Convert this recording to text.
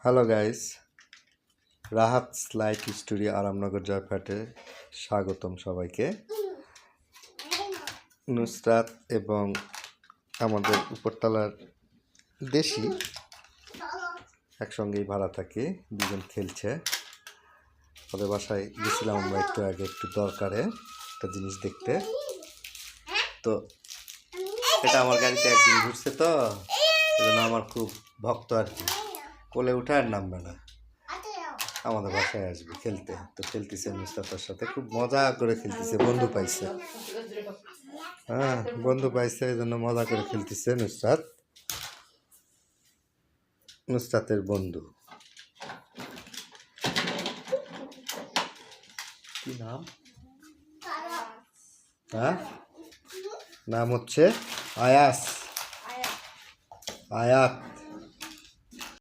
Hello guys, Rahat light studio Aramnagar জয়ফ্যাটে স্বাগতম সবাইকে। নুসরাত এবং আমাদের উপরতলার দেশি একসঙ্গেই ভাড়া থাকে, দুজন খেলছে। ওদের বাসায় গেছিলাম আমরা একটু আগে, একটু দরকারে একটা জিনিস দেখতে। তো এটা আমার গাড়িতে একদিন ঘুরছে, তো সেজন্য আমার খুব ভক্ত আর কি। কোলে উঠে আর নামবে না, আমাদের বাসায় আসবে খেলতে। তো খেলতেছে নুসরাতের সাথে, খুব মজা করে খেলতেছে, বন্ধু পাইছে। হ্যাঁ, বন্ধু পাইছে, এই জন্য মজা করে খেলতেছে নুসরাতের বন্ধু। কি নাম? হ্যাঁ, নাম হচ্ছে আয়াস, আয়াত।